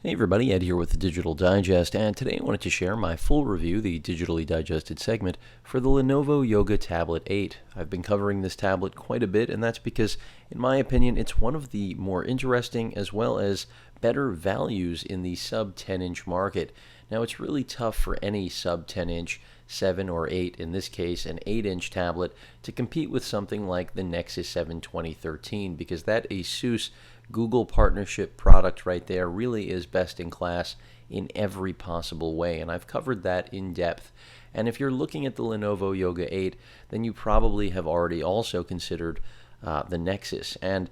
Hey everybody, Ed here with the Digital Digest, and today I wanted to share my full review, the digitally digested segment, for the Lenovo Yoga Tablet 8. I've been covering this tablet quite a bit, and that's because, in my opinion, it's one of the more interesting as well as better values in the sub 10 inch market. Now, it's really tough for any sub 10 inch, 7 or 8, in this case, an 8-inch tablet, to compete with something like the Nexus 7 2013 because that Asus Google partnership product right there really is best in class in every possible way, and I've covered that in depth. And if you're looking at the Lenovo Yoga 8, then you probably have already also considered the Nexus. And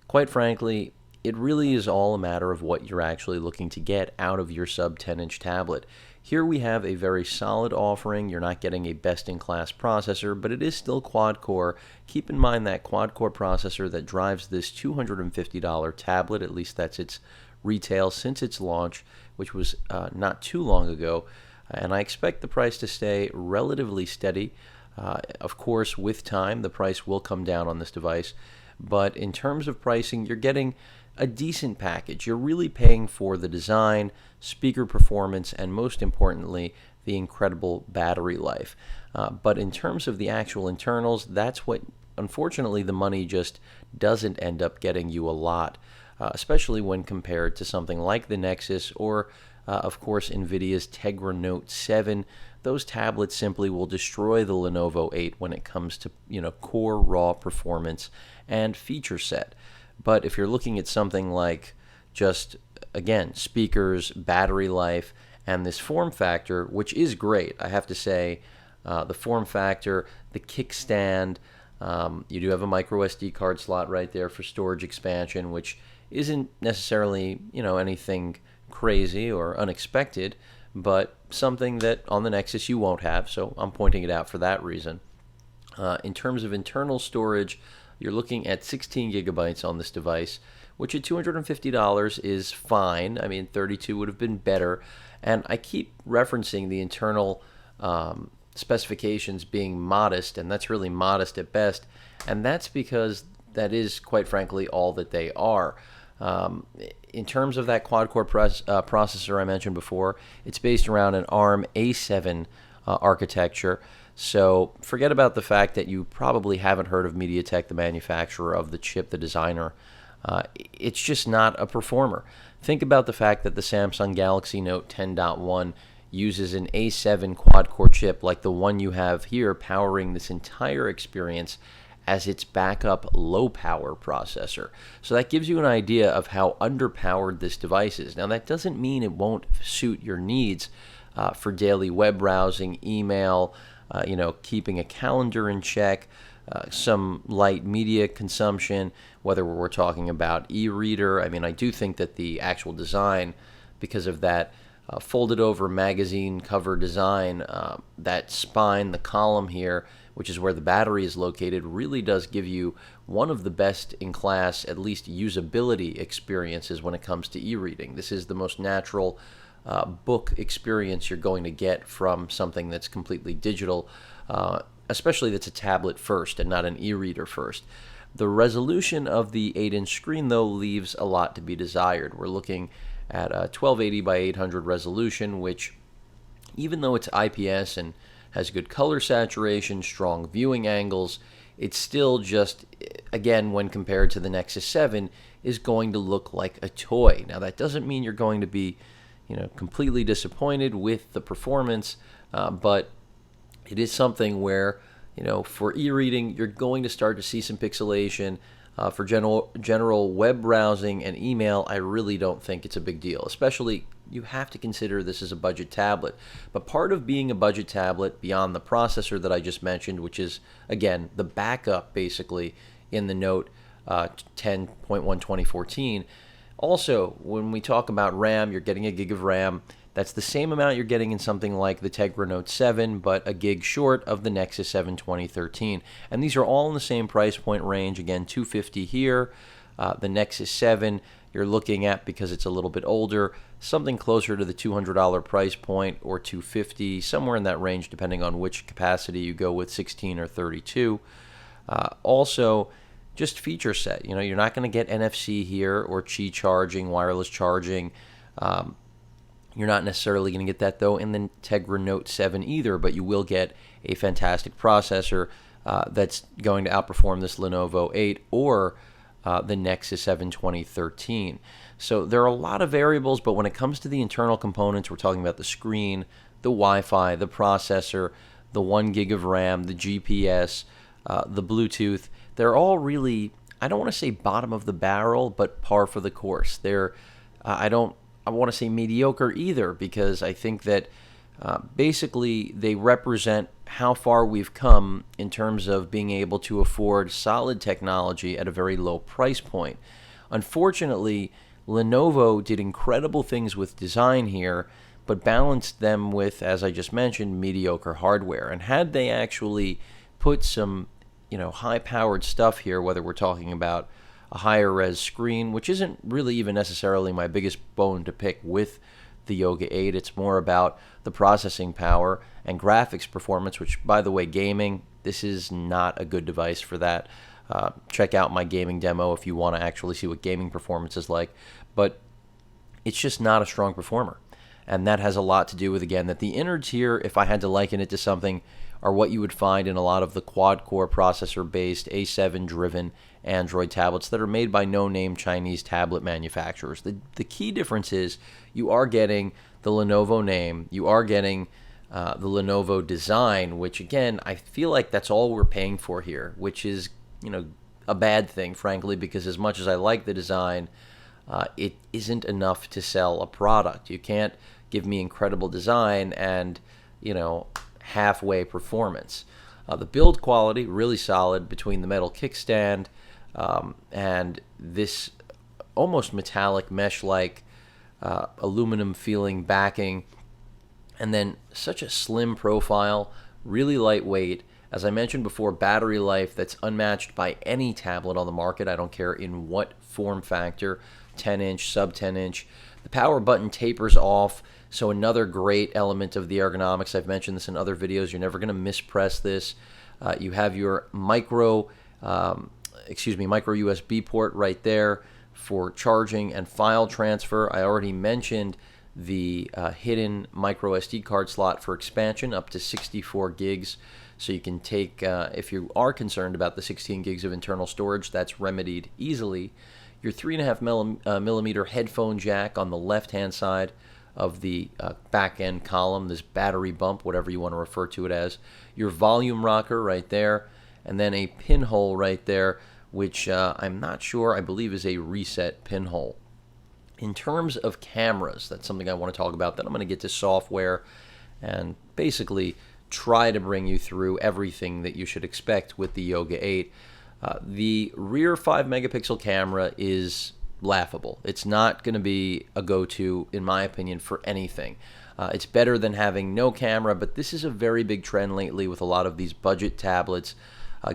quite frankly, it really is all a matter of what you're actually looking to get out of your sub 10-inch tablet. Here we have a very solid offering. You're not getting a best-in-class processor, but it is still quad-core. Keep in mind that quad-core processor that drives this $250 tablet, at least that's its retail since its launch, which was not too long ago. And I expect the price to stay relatively steady. Of course, with time, the price will come down on this device. But in terms of pricing, you're getting a decent package. You're really paying for the design, speaker performance, and most importantly, the incredible battery life. But in terms of the actual internals, that's what, unfortunately, the money just doesn't end up getting you a lot, especially when compared to something like the Nexus or, of course, NVIDIA's Tegra Note 7. Those tablets simply will destroy the Lenovo 8 when it comes to, core raw performance and feature set. But if you're looking at something like just, again, speakers, battery life, and this form factor, which is great, I have to say, the form factor, the kickstand, you do have a micro SD card slot right there for storage expansion, which isn't necessarily, anything crazy or unexpected, but something that on the Nexus you won't have, so I'm pointing it out for that reason. In terms of internal storage, you're looking at 16 gigabytes on this device, which at $250 is fine. I mean, 32 would have been better. And I keep referencing the internal specifications being modest, and that's really modest at best. And that's because that is, quite frankly, all that they are. In terms of that quad-core processor I mentioned before, it's based around an ARM A7 architecture. So forget about the fact that you probably haven't heard of MediaTek, the manufacturer of the chip, the designer. It's just not a performer. Think about the fact that the Samsung Galaxy Note 10.1 uses an A7 quad-core chip like the one you have here powering this entire experience as its backup low-power processor. So that gives you an idea of how underpowered this device is. Now, that doesn't mean it won't suit your needs for daily web browsing, email, keeping a calendar in check, some light media consumption, whether we're talking about e-reader. I mean, I do think that the actual design, because of that folded over magazine cover design, that spine, the column here, which is where the battery is located, really does give you one of the best in class, at least usability experiences when it comes to e-reading. This is the most natural book experience you're going to get from something that's completely digital, especially that's a tablet first and not an e-reader first. The resolution of the 8-inch screen, though, leaves a lot to be desired. We're looking at a 1280 by 800 resolution, which, even though it's IPS and has good color saturation, strong viewing angles, it's still just, again, when compared to the Nexus 7, is going to look like a toy. Now, that doesn't mean you're going to be completely disappointed with the performance, but it is something where, for e-reading, you're going to start to see some pixelation. For general web browsing and email, I really don't think it's a big deal. Especially, you have to consider this is a budget tablet. But part of being a budget tablet, beyond the processor that I just mentioned, which is, again, the backup, basically, in the Note 10.1 2014, also, when we talk about RAM, you're getting a gig of RAM. That's the same amount you're getting in something like the Tegra Note 7, but a gig short of the Nexus 7 2013. And these are all in the same price point range. Again, $250 here. The Nexus 7, you're looking at, because it's a little bit older, something closer to the $200 price point, or $250, somewhere in that range, depending on which capacity you go with, 16 or 32. Also, just feature set. You're not going to get NFC here or Qi charging, wireless charging. You're not necessarily going to get that, though, in the Tegra Note 7 either, but you will get a fantastic processor that's going to outperform this Lenovo 8 or the Nexus 7 2013. So there are a lot of variables, but when it comes to the internal components, we're talking about the screen, the Wi-Fi, the processor, the 1 gig of RAM, the GPS, the Bluetooth. They're all really, I don't want to say bottom of the barrel, but par for the course. They're, I want to say mediocre either, because I think that basically they represent how far we've come in terms of being able to afford solid technology at a very low price point. Unfortunately, Lenovo did incredible things with design here, but balanced them with, as I just mentioned, mediocre hardware. And had they actually put some, high-powered stuff here, whether we're talking about a higher res screen, which isn't really even necessarily my biggest bone to pick with the Yoga 8. It's more about the processing power and graphics performance, which, by the way, gaming, this is not a good device for that. Check out my gaming demo if you want to actually see what gaming performance is like. But it's just not a strong performer. And that has a lot to do with, again, that the innards here, if I had to liken it to something, are what you would find in a lot of the quad-core processor-based A7-driven Android tablets that are made by no-name Chinese tablet manufacturers. The key difference is you are getting the Lenovo name, you are getting the Lenovo design, which, again, I feel like that's all we're paying for here, which is, a bad thing, frankly, because as much as I like the design, it isn't enough to sell a product. You can't give me incredible design and, halfway performance. The build quality, really solid between the metal kickstand and this almost metallic mesh-like aluminum feeling backing, and then such a slim profile, really lightweight. As I mentioned before, battery life that's unmatched by any tablet on the market. I don't care in what form factor, 10-inch, sub 10-inch. The power button tapers off, so another great element of the ergonomics. I've mentioned this in other videos. You're never going to mispress this. You have your micro USB port right there for charging and file transfer. I already mentioned the hidden micro SD card slot for expansion up to 64 gigs. So you can take, if you are concerned about the 16 gigs of internal storage, that's remedied easily. Your 3.5 millimeter headphone jack on the left-hand side of the back-end column, this battery bump, whatever you want to refer to it as. Your volume rocker right there, and then a pinhole right there, which I'm not sure, I believe is a reset pinhole. In terms of cameras, that's something I want to talk about. Then I'm going to get to software and basically try to bring you through everything that you should expect with the Yoga 8. The rear 5 megapixel camera is laughable. It's not going to be a go-to, in my opinion, for anything. It's better than having no camera, but this is a very big trend lately with a lot of these budget tablets.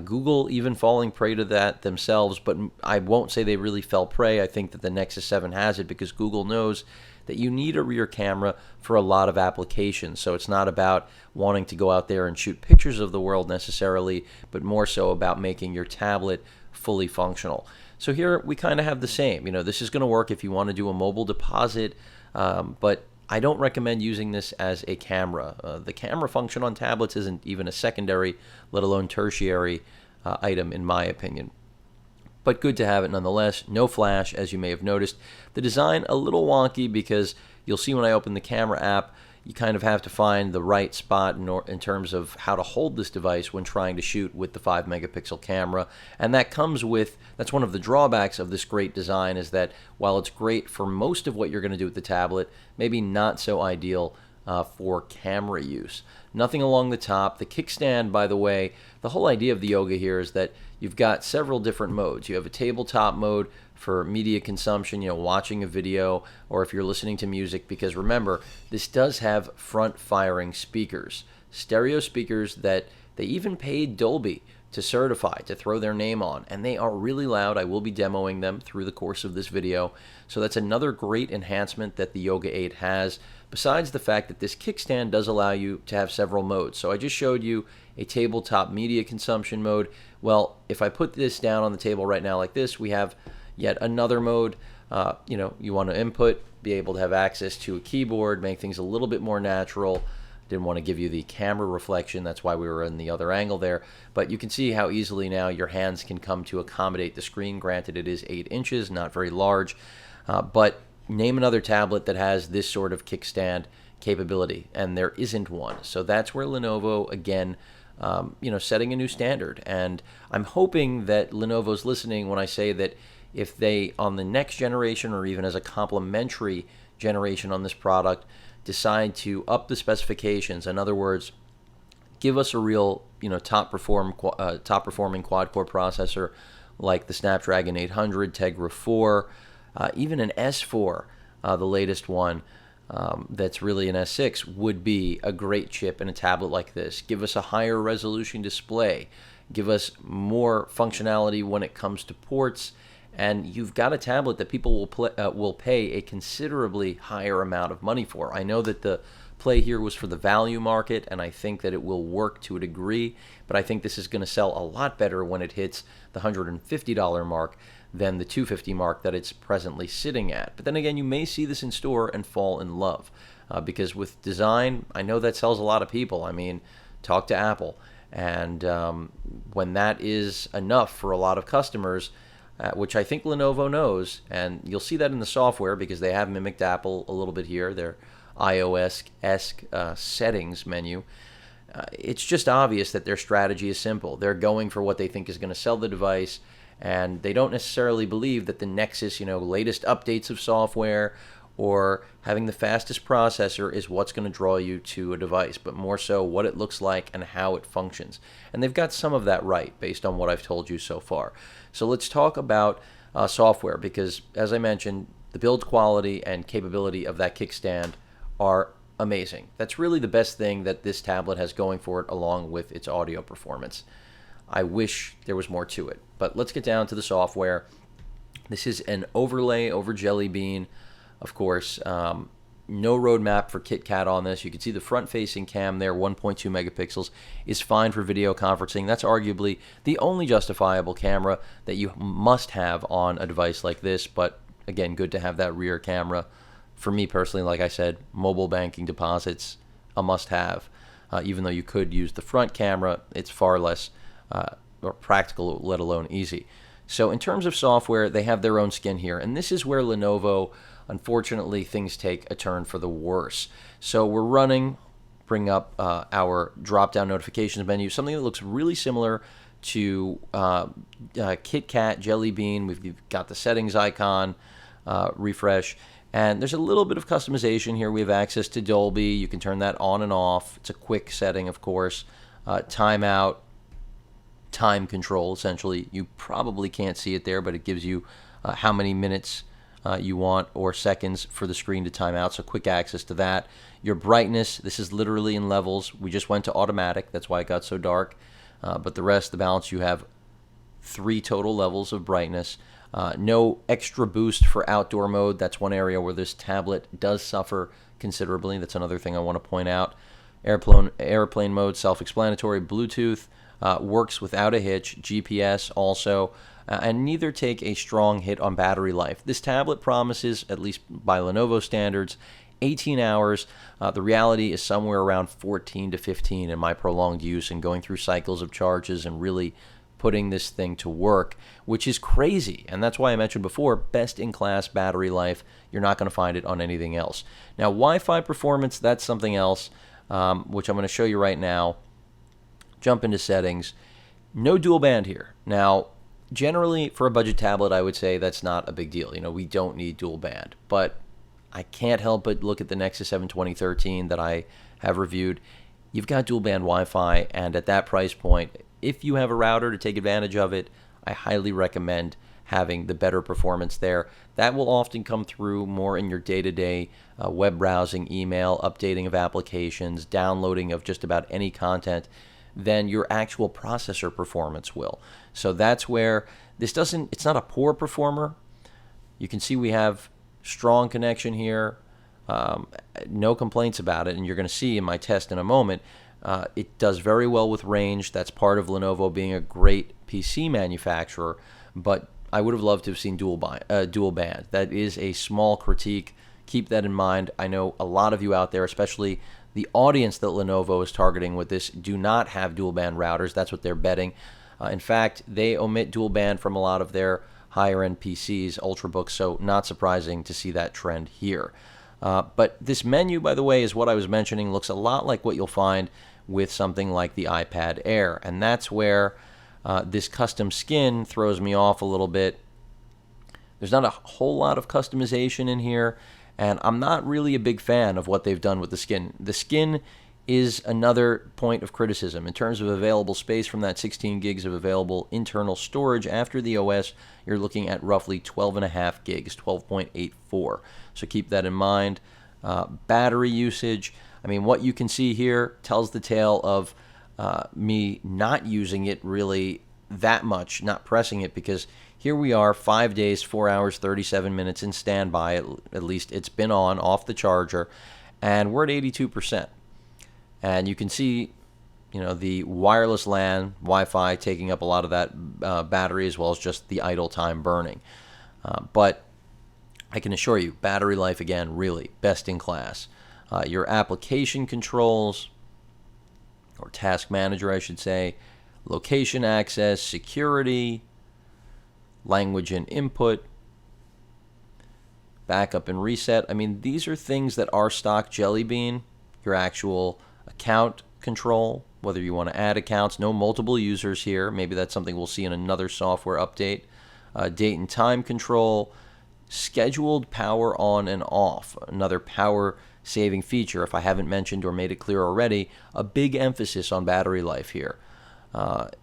Google even falling prey to that themselves, but I won't say they really fell prey. I think that the Nexus 7 has it because Google knows that you need a rear camera for a lot of applications. So it's not about wanting to go out there and shoot pictures of the world necessarily, but more so about making your tablet fully functional. So here we kind of have the same. This is going to work if you want to do a mobile deposit, but I don't recommend using this as a camera. The camera function on tablets isn't even a secondary, let alone tertiary item in my opinion. But good to have it nonetheless. No flash, as you may have noticed. The design a little wonky because you'll see when I open the camera app, you kind of have to find the right spot in terms of how to hold this device when trying to shoot with the 5 megapixel camera. And that's one of the drawbacks of this great design, is that while it's great for most of what you're going to do with the tablet, maybe not so ideal for camera use. Nothing along the top. The kickstand, by the way, the whole idea of the Yoga here is that you've got several different modes. You have a tabletop mode for media consumption, watching a video, or if you're listening to music, because remember, this does have front-firing speakers, stereo speakers that they even paid Dolby to certify, to throw their name on, and they are really loud. I will be demoing them through the course of this video, so that's another great enhancement that the Yoga 8 has, besides the fact that this kickstand does allow you to have several modes. So I just showed you a tabletop media consumption mode. Well, if I put this down on the table right now like this, we have yet another mode. You want to input be able to have access to a keyboard, make things a little bit more natural. Didn't want to give you the camera reflection, that's why we were in the other angle there. But you can see how easily now your hands can come to accommodate the screen. Granted, it is 8 inches, not very large, but name another tablet that has this sort of kickstand capability, and there isn't one. So that's where Lenovo, again, setting a new standard. And I'm hoping that Lenovo's listening when I say that if they, on the next generation or even as a complementary generation on this product, decide to up the specifications, in other words, give us a real, top performing quad-core processor like the Snapdragon 800, Tegra 4, even an S4, the latest one, that's really an S6, would be a great chip in a tablet like this. Give us a higher resolution display. Give us more functionality when it comes to ports. And you've got a tablet that people will pay a considerably higher amount of money for. I know that the play here was for the value market, and I think that it will work to a degree, but I think this is going to sell a lot better when it hits the $150 mark than the $250 mark that it's presently sitting at. But then again, you may see this in store and fall in love, because with design, I know that sells a lot of people. I mean, talk to Apple. And when that is enough for a lot of customers, which I think Lenovo knows, and you'll see that in the software because they have mimicked Apple a little bit here, their iOS-esque settings menu. It's just obvious that their strategy is simple. They're going for what they think is going to sell the device, and they don't necessarily believe that the Nexus, latest updates of software or having the fastest processor is what's going to draw you to a device, but more so what it looks like and how it functions. And they've got some of that right based on what I've told you so far. So let's talk about software, because as I mentioned, the build quality and capability of that kickstand are amazing. That's really the best thing that this tablet has going for it, along with its audio performance. I wish there was more to it, but let's get down to the software. This is an overlay over Jelly Bean. Of course, no roadmap for KitKat on this. You can see the front-facing cam there, 1.2 megapixels, is fine for video conferencing. That's arguably the only justifiable camera that you must have on a device like this, but again, good to have that rear camera. For me personally, like I said, mobile banking deposits, a must-have. Even though you could use the front camera, it's far less or practical, let alone easy. So in terms of software, they have their own skin here, and this is where Lenovo, unfortunately, things take a turn for the worse. So we're bring up our drop-down notifications menu, something that looks really similar to KitKat, Jelly Bean. We've got the settings icon, refresh, and there's a little bit of customization here. We have access to Dolby. You can turn that on and off. It's a quick setting, of course. Timeout, time control, essentially. You probably can't see it there, but it gives you how many minutes you want or seconds for the screen to time out, so quick access to that. Your brightness, this is literally in levels. We just went to automatic, that's why it got so dark. But the rest, the balance, you have 3 total levels of brightness. No extra boost for outdoor mode. That's one area where this tablet does suffer considerably. That's another thing I want to point out. Airplane mode, self-explanatory. Bluetooth works without a hitch. GPS also. And neither take a strong hit on battery life. This tablet promises, at least by Lenovo standards, 18 hours. The reality is somewhere around 14 to 15 in my prolonged use and going through cycles of charges and really putting this thing to work, which is crazy. And that's why I mentioned before, best-in-class battery life. You're not going to find it on anything else. Now, Wi-Fi performance, that's something else, which I'm going to show you right now. Jump into settings. No dual band here. Now, generally, for a budget tablet, I would say that's not a big deal. We don't need dual band. But I can't help but look at the Nexus 7 2013 that I have reviewed. You've got dual band Wi-Fi, and at that price point, if you have a router to take advantage of it, I highly recommend having the better performance there. That will often come through more in your day-to-day web browsing, email, updating of applications, downloading of just about any content than your actual processor performance will. So that's where it's not a poor performer. You can see we have strong connection here, no complaints about it, and you're going to see in my test in a moment, it does very well with range. That's part of Lenovo being a great PC manufacturer, but I would have loved to have seen dual band. That is a small critique Keep that in mind. I know a lot of you out there, especially the audience that Lenovo is targeting with this, do not have dual band routers. That's what they're betting. In fact, they omit dual band from a lot of their higher end PCs, Ultrabooks, so not surprising to see that trend here. But this menu, by the way, is what I was mentioning, looks a lot like what you'll find with something like the iPad Air. And that's where this custom skin throws me off a little bit. There's not a whole lot of customization in here, and I'm not really a big fan of what they've done with the skin. The skin is another point of criticism. In terms of available space from that 16 gigs of available internal storage after the OS, you're looking at roughly 12.5 gigs, 12.84. So keep that in mind. Battery usage, I mean, what you can see here tells the tale of me not using it really that much, not pressing it, because here we are, 5 days, 4 hours, 37 minutes in standby. At least it's been on, off the charger, and we're at 82%. And you can see, the wireless LAN, Wi-Fi taking up a lot of that battery, as well as just the idle time burning. But I can assure you, battery life, again, really best in class. Your application controls, or task manager, I should say, location access, security, language and input, backup and reset. I mean, these are things that are stock Jelly Bean. Your actual account control, whether you want to add accounts, no multiple users here. Maybe that's something we'll see in another software update. Date and time control, scheduled power on and off, another power saving feature. If I haven't mentioned or made it clear already, a big emphasis on battery life here.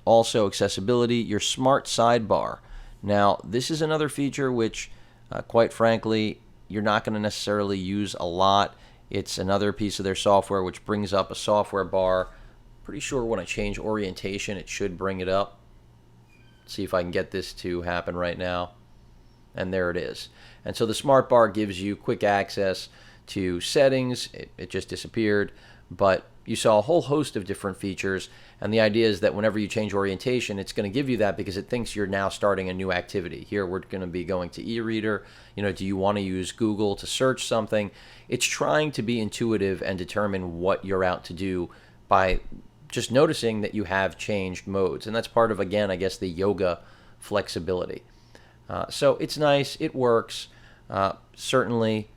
Also accessibility, your smart sidebar. Now, this is another feature which, quite frankly, you're not going to necessarily use a lot. It's another piece of their software which brings up a software bar. Pretty sure when I change orientation, it should bring it up. See if I can get this to happen right now. And there it is. And so the smart bar gives you quick access to settings. It just disappeared, but you saw a whole host of different features, and the idea is that whenever you change orientation, it's going to give you that because it thinks you're now starting a new activity. Here we're going to be going to e-reader. Do you want to use Google to search something? It's trying to be intuitive and determine what you're out to do by just noticing that you have changed modes, and that's part of, again, I guess, the yoga flexibility. So it's nice, it works, certainly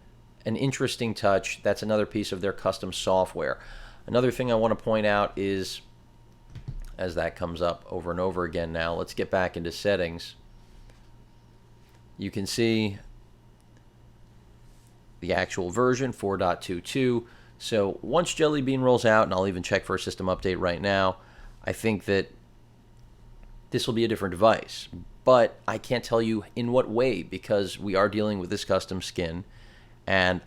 an interesting touch. That's another piece of their custom software. Another thing I want to point out is, as that comes up over and over again now, let's get back into settings. You can see the actual version, 4.22. So once Jelly Bean rolls out, and I'll even check for a system update right now, I think that this will be a different device. But I can't tell you in what way, because we are dealing with this custom skin, and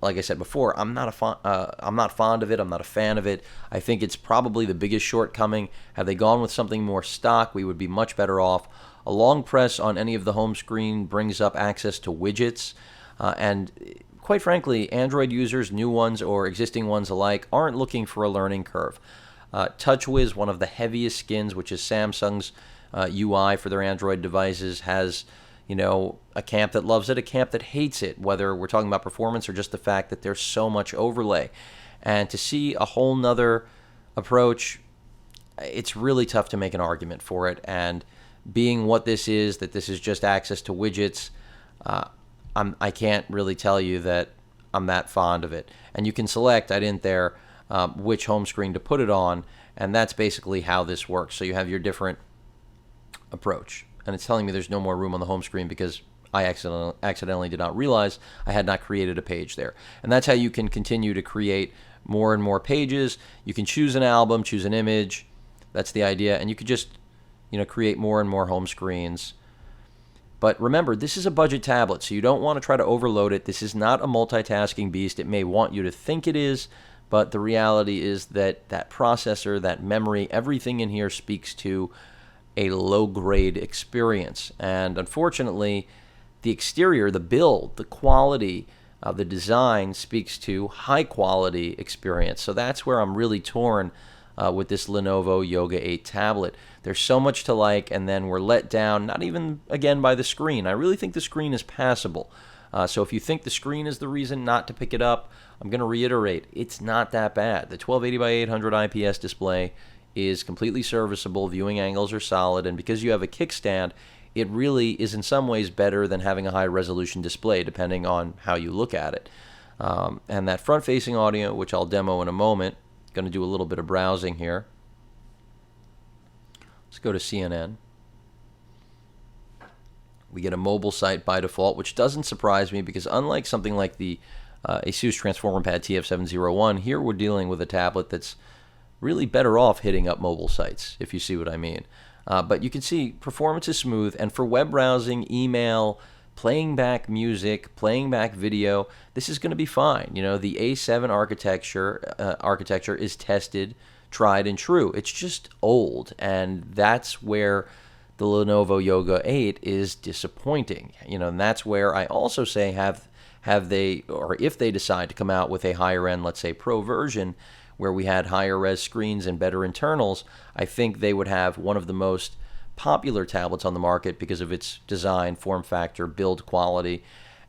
like I said before, I'm not fond of it. I'm not a fan of it. I think it's probably the biggest shortcoming. Had they gone with something more stock, we would be much better off. A long press on any of the home screen brings up access to widgets, and quite frankly, Android users, new ones or existing ones alike, aren't looking for a learning curve. TouchWiz, one of the heaviest skins, which is Samsung's UI for their Android devices, has a camp that loves it, a camp that hates it, whether we're talking about performance or just the fact that there's so much overlay. And to see a whole nother approach, it's really tough to make an argument for it. And being what this is, that this is just access to widgets, I can't really tell you that I'm that fond of it. And you can select, I didn't there, which home screen to put it on, and that's basically how this works. So you have your different approach. And it's telling me there's no more room on the home screen because I accidentally did not realize I had not created a page there. And that's how you can continue to create more and more pages. You can choose an album, choose an image. That's the idea. And you could just, create more and more home screens. But remember, this is a budget tablet, so you don't want to try to overload it. This is not a multitasking beast. It may want you to think it is, but the reality is that that processor, that memory, everything in here speaks to a low-grade experience. And unfortunately, the exterior, the build, the quality of the design speaks to high-quality experience. So that's where I'm really torn with this Lenovo Yoga 8 tablet. There's so much to like, and then we're let down, not even, again, by the screen. I really think the screen is passable. So if you think the screen is the reason not to pick it up, I'm going to reiterate, it's not that bad. The 1280 by 800 IPS display is completely serviceable. Viewing angles are solid, and because you have a kickstand, it really is in some ways better than having a high resolution display, depending on how you look at it. And that front-facing audio, which I'll demo in a moment, going to do a little bit of browsing here. Let's go to CNN. We get a mobile site by default, which doesn't surprise me because unlike something like the Asus Transformer Pad TF701, here we're dealing with a tablet that's really better off hitting up mobile sites, if you see what I mean. But you can see performance is smooth, and for web browsing, email, playing back music, playing back video, this is going to be fine. You know, the A7 architecture is tested, tried, and true. It's just old, and that's where the Lenovo Yoga 8 is disappointing. You know, and that's where I also say have they, or if they decide to come out with a higher end, let's say Pro version, where we had higher res screens and better internals, I think they would have one of the most popular tablets on the market because of its design, form factor, build quality,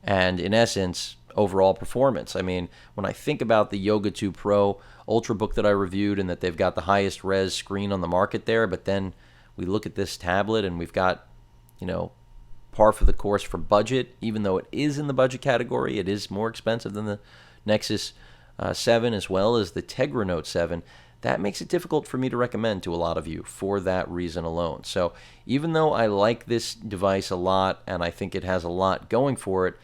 and in essence, overall performance. I mean, when I think about the Yoga 2 Pro Ultrabook that I reviewed and that they've got the highest res screen on the market there, but then we look at this tablet and we've got, you know, par for the course for budget. Even though it is in the budget category, it is more expensive than the Nexus 7 as well as the Tegra Note 7. That makes it difficult for me to recommend to a lot of you for that reason alone. So even though I like this device a lot and I think it has a lot going for it,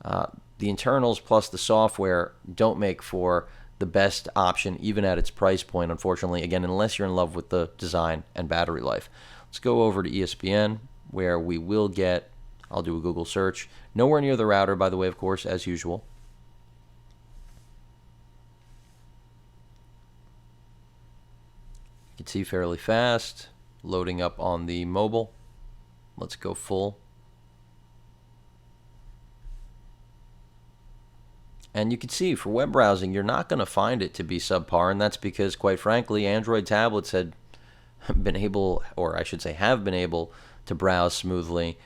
the internals plus the software don't make for the best option even at its price point, unfortunately, again, unless you're in love with the design and battery life. Let's go over to ESPN, where we will get, I'll do a Google search, nowhere near the router, by the way, of course, as usual. You can see fairly fast, loading up on the mobile. Let's go full. And you can see for web browsing, you're not going to find it to be subpar, and that's because, quite frankly, Android tablets had been able, or I should say have been able, to browse smoothly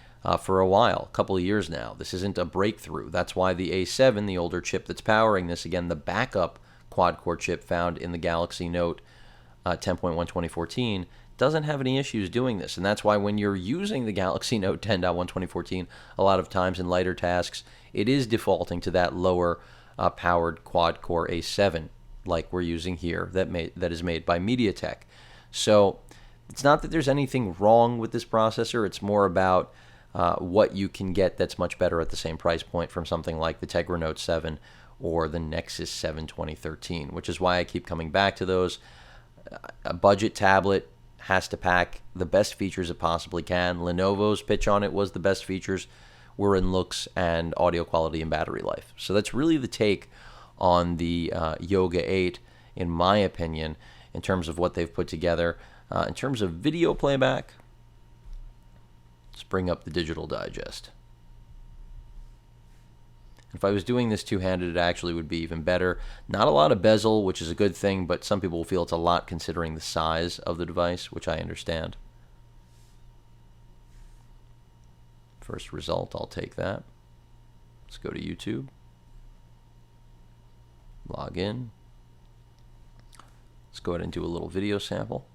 for a while, a couple of years now. This isn't a breakthrough. That's why the A7, the older chip that's powering this, again, the backup quad-core chip found in the Galaxy Note 10.1 2014, doesn't have any issues doing this. And that's why when you're using the Galaxy Note 10.1 2014, a lot of times in lighter tasks, it is defaulting to that lower powered quad-core A7 like we're using here that is made by MediaTek. So it's not that there's anything wrong with this processor. It's more about what you can get that's much better at the same price point from something like the Tegra Note 7 or the Nexus 7 2013, which is why I keep coming back to those. A budget tablet has to pack the best features it possibly can. Lenovo's pitch on it was the best features were in looks and audio quality and battery life. So that's really the take on the Yoga 8, in my opinion, in terms of what they've put together. In terms of video playback, let's bring up the Digital Digest. If I was doing this two-handed, it actually would be even better. Not a lot of bezel, which is a good thing, but some people will feel it's a lot considering the size of the device, which I understand. First result, I'll take that. Let's go to YouTube. Log in. Let's go ahead and do a little video sample.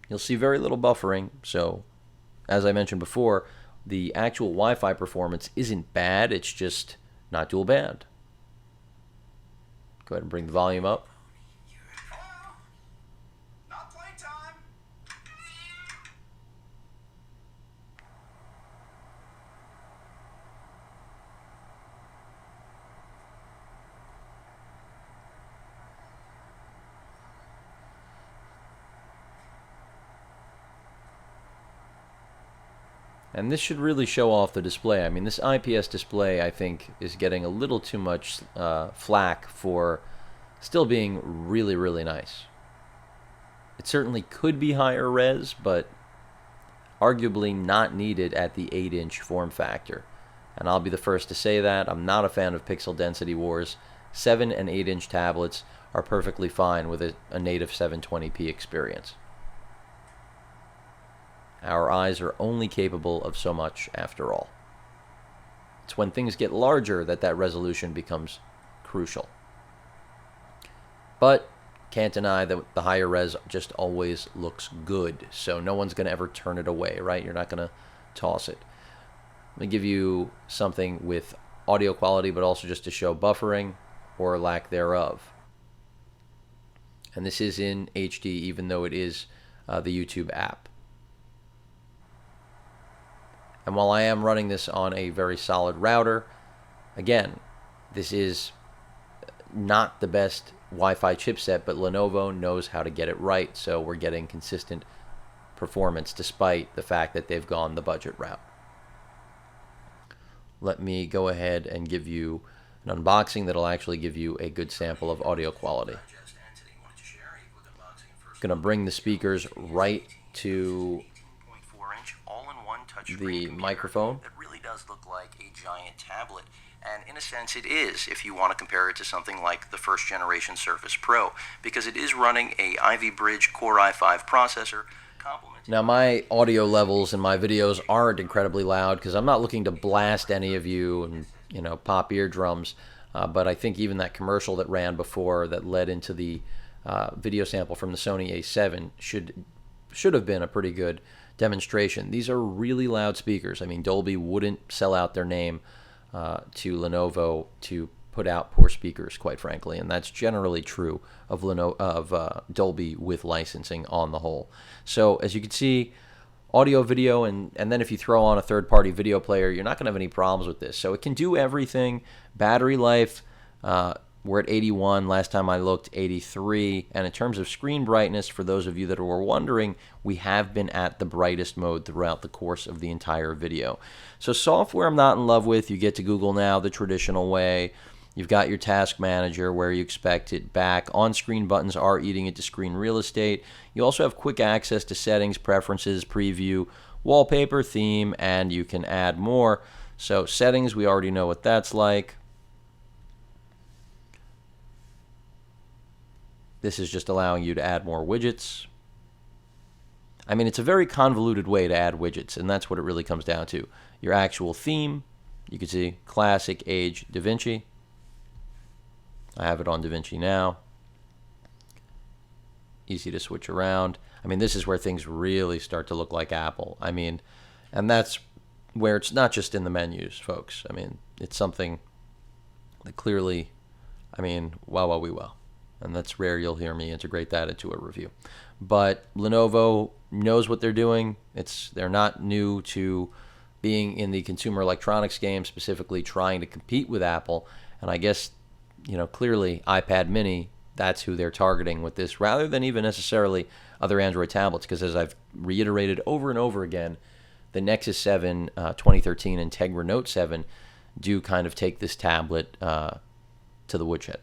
You'll see very little buffering, so as I mentioned before, the actual Wi-Fi performance isn't bad, it's just not dual band. Go ahead and bring the volume up. Not playtime. And this should really show off the display. I mean, this IPS display, I think, is getting a little too much flack for still being really, really nice. It certainly could be higher res, but arguably not needed at the 8-inch form factor. And I'll be the first to say that. I'm not a fan of pixel density wars. 7 and 8-inch tablets are perfectly fine with a native 720p experience. Our eyes are only capable of so much after all. It's when things get larger that that resolution becomes crucial. But can't deny that the higher res just always looks good. So no one's going to ever turn it away, right? You're not going to toss it. Let me give you something with audio quality, but also just to show buffering or lack thereof. And this is in HD, even though it is the YouTube app. And while I am running this on a very solid router, again, this is not the best Wi-Fi chipset, but Lenovo knows how to get it right, so we're getting consistent performance despite the fact that they've gone the budget route. Let me go ahead and give you an unboxing that'll actually give you a good sample of audio quality. Going to bring the speakers right to the microphone. That really does look like a giant tablet. And in a sense it is, if you want to compare it to something like the first generation Surface Pro, because it is running a Ivy Bridge Core i5 processor. Now my audio levels in my videos aren't incredibly loud because I'm not looking to blast any of you and pop eardrums, but I think even that commercial that ran before that led into the video sample from the Sony A7 should have been a pretty good demonstration. These are really loud speakers. I mean, Dolby wouldn't sell out their name to Lenovo to put out poor speakers, quite frankly, and that's generally true of Dolby with licensing on the whole. So as you can see, audio, video, and then if you throw on a third-party video player, you're not going to have any problems with this. So it can do everything. Battery life, we're at 81. Last time I looked, 83. And in terms of screen brightness, for those of you that were wondering, we have been at the brightest mode throughout the course of the entire video. So software I'm not in love with. You get to Google Now the traditional way. You've got your task manager where you expect it back. On-screen buttons are eating into screen real estate. You also have quick access to settings, preferences, preview, wallpaper, theme, and you can add more. So settings, we already know what that's like. This is just allowing you to add more widgets. I mean, it's a very convoluted way to add widgets, and that's what it really comes down to. Your actual theme, you can see Classic, Age, DaVinci. I have it on DaVinci now. Easy to switch around. I mean, this is where things really start to look like Apple. I mean, and that's where it's not just in the menus, folks. I mean, it's something that clearly, I mean, wow, we will. And that's rare you'll hear me integrate that into a review. But Lenovo knows what they're doing. They're not new to being in the consumer electronics game, specifically trying to compete with Apple. And I guess, clearly iPad mini, that's who they're targeting with this, rather than even necessarily other Android tablets. Because as I've reiterated over and over again, the Nexus 7 2013 and Tegra Note 7 do kind of take this tablet to the woodshed.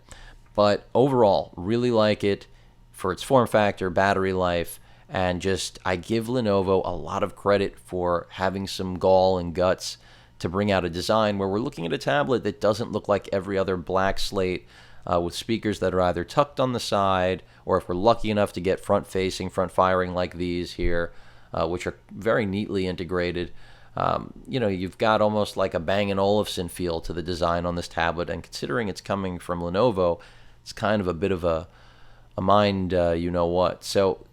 But overall, really like it for its form factor, battery life, and just I give Lenovo a lot of credit for having some gall and guts to bring out a design where we're looking at a tablet that doesn't look like every other black slate with speakers that are either tucked on the side, or if we're lucky enough to get front-facing, front-firing like these here, which are very neatly integrated. You've got almost like a Bang & Olufsen feel to the design on this tablet, and considering it's coming from Lenovo, it's kind of a bit of a mind, you-know-what. So,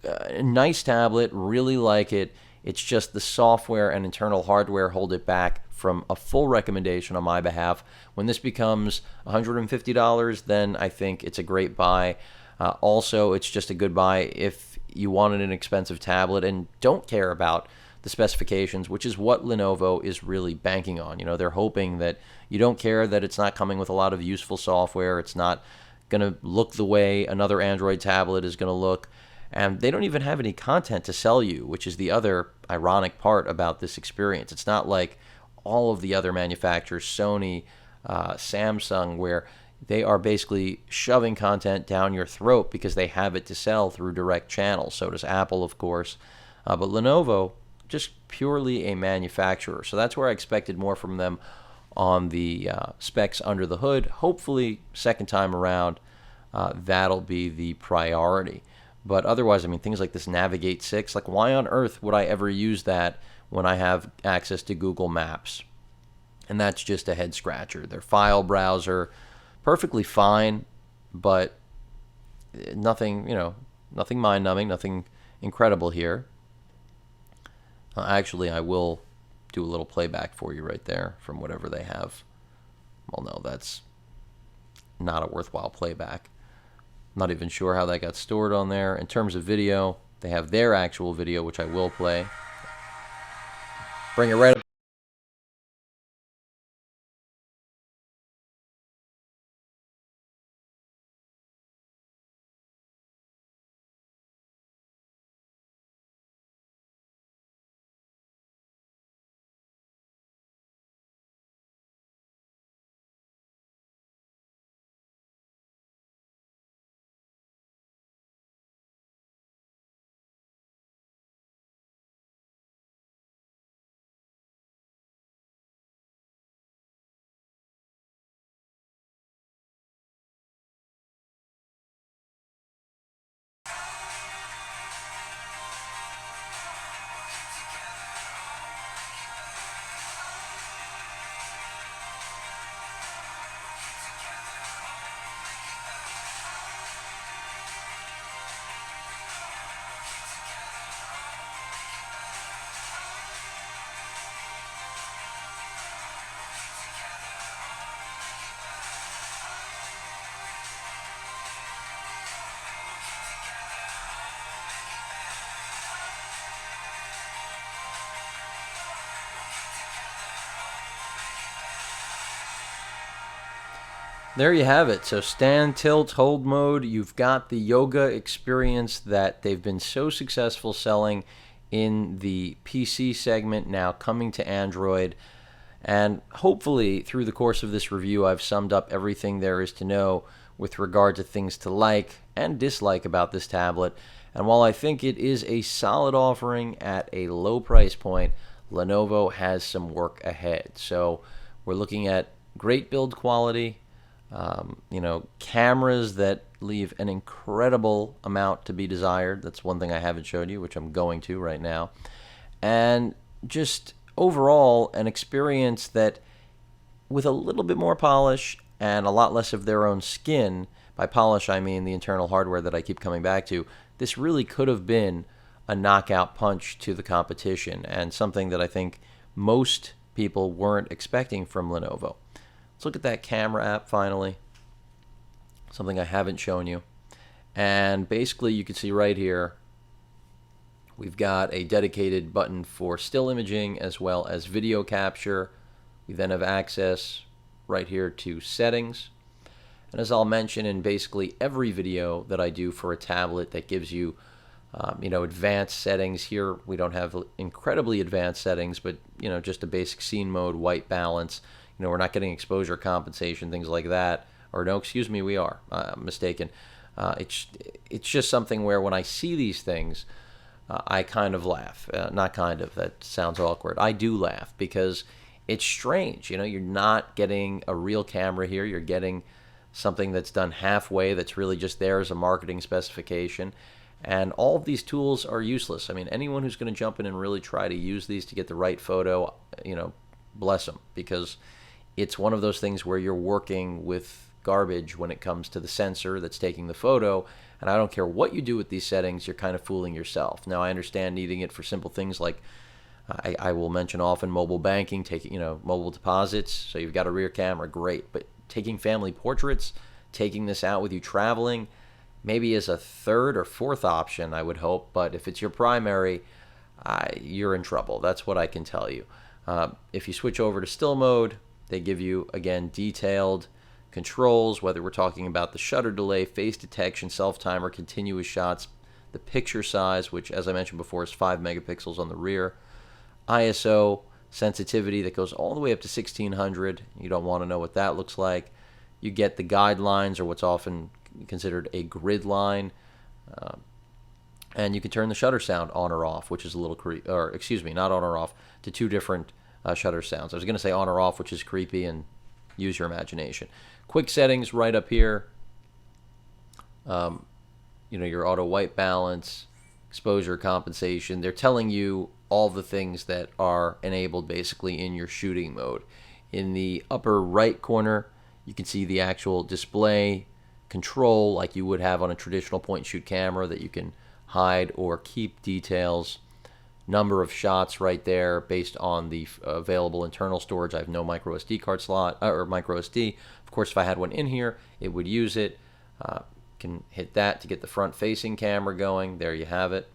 nice tablet, really like it. It's just the software and internal hardware hold it back from a full recommendation on my behalf. When this becomes $150, then I think it's a great buy. Also, it's just a good buy if you wanted an expensive tablet and don't care about the specifications, which is what Lenovo is really banking on. They're hoping that you don't care that it's not coming with a lot of useful software. It's not going to look the way another Android tablet is going to look. And they don't even have any content to sell you, which is the other ironic part about this experience. It's not like all of the other manufacturers, Sony, Samsung, where they are basically shoving content down your throat because they have it to sell through direct channels. So does Apple, of course. But Lenovo, just purely a manufacturer. So that's where I expected more from them on the specs under the hood. Hopefully, second time around, that'll be the priority. But otherwise, I mean, things like this Navigate 6, like why on earth would I ever use that when I have access to Google Maps? and that's just a head scratcher. Their file browser, perfectly fine, but nothing, nothing mind-numbing, nothing incredible here. Actually, I will do a little playback for you right there from whatever they have. Well, no, that's not a worthwhile playback. I'm not even sure how that got stored on there. In terms of video, they have their actual video, which I will play. Bring it right up. There you have it. So stand, tilt, hold mode. You've got the yoga experience that they've been so successful selling in the PC segment, now coming to Android. And hopefully, through the course of this review, I've summed up everything there is to know with regard to things to like and dislike about this tablet. And while I think it is a solid offering at a low price point, Lenovo has some work ahead. So we're looking at great build quality, cameras that leave an incredible amount to be desired. That's one thing I haven't showed you, which I'm going to right now. And just overall, an experience that, with a little bit more polish and a lot less of their own skin, by polish I mean the internal hardware that I keep coming back to, this really could have been a knockout punch to the competition, and something that I think most people weren't expecting from Lenovo. Let's look at that camera app finally, something I haven't shown you. And basically you can see right here, we've got a dedicated button for still imaging as well as video capture. We then have access right here to settings. And as I'll mention in basically every video that I do for a tablet that gives you, advanced settings, here we don't have incredibly advanced settings, but, just a basic scene mode, white balance. We're not getting exposure compensation, things like that. Or no, excuse me, we are. I'm mistaken. It's just something where when I see these things, I kind of laugh. Not kind of, that sounds awkward. I do laugh because it's strange. You're not getting a real camera here. You're getting something that's done halfway, that's really just there as a marketing specification. And all of these tools are useless. I mean, anyone who's going to jump in and really try to use these to get the right photo, bless them, because it's one of those things where you're working with garbage when it comes to the sensor that's taking the photo, and I don't care what you do with these settings, you're kind of fooling yourself. Now, I understand needing it for simple things like, I will mention often, mobile banking, taking, mobile deposits, so you've got a rear camera, great, but taking family portraits, taking this out with you traveling, maybe as a third or fourth option, I would hope, but if it's your primary, you're in trouble. That's what I can tell you. If you switch over to still mode, they give you, again, detailed controls, whether we're talking about the shutter delay, face detection, self-timer, continuous shots, the picture size, which, as I mentioned before, is 5 megapixels on the rear, ISO sensitivity that goes all the way up to 1600. You don't want to know what that looks like. You get the guidelines, or what's often considered a grid line, and you can turn the shutter sound on or off, which is a little not on or off, to two different shutter sounds. I was going to say on or off, which is creepy, and use your imagination. Quick settings right up here. Your auto white balance, exposure compensation. They're telling you all the things that are enabled basically in your shooting mode. In the upper right corner, you can see the actual display control like you would have on a traditional point and shoot camera, that you can hide or keep details. Number of shots right there based on the available internal storage. I have no micro SD card slot or micro SD. Of course, if I had one in here, it would use it. Can hit that to get the front facing camera going. There you have it,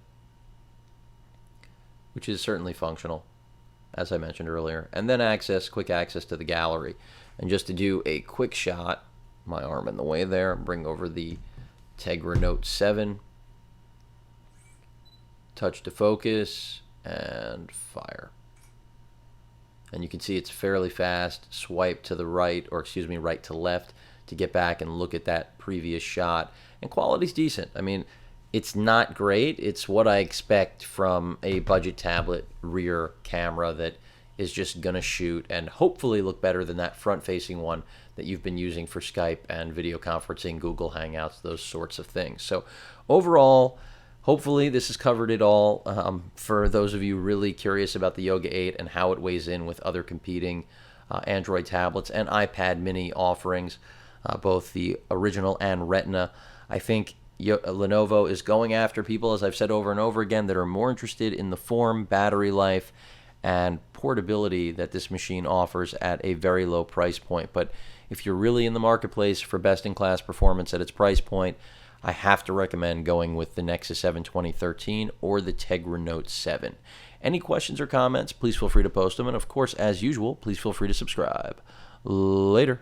which is certainly functional, as I mentioned earlier. And then quick access to the gallery. And just to do a quick shot, my arm in the way there, bring over the Tegra Note 7, touch to focus, and fire. And you can see it's fairly fast. Swipe to the right, or excuse me, right to left, to get back and look at that previous shot. And quality's decent. I mean, it's not great. It's what I expect from a budget tablet rear camera that is just going to shoot and hopefully look better than that front-facing one that you've been using for Skype and video conferencing, Google Hangouts, those sorts of things. So overall, hopefully this has covered it all. For those of you really curious about the Yoga 8 and how it weighs in with other competing Android tablets and iPad mini offerings, both the original and Retina, I think Lenovo is going after people, as I've said over and over again, that are more interested in the form, battery life, and portability that this machine offers at a very low price point. But if you're really in the marketplace for best-in-class performance at its price point, I have to recommend going with the Nexus 7 2013 or the Tegra Note 7. Any questions or comments, please feel free to post them. And of course, as usual, please feel free to subscribe. Later.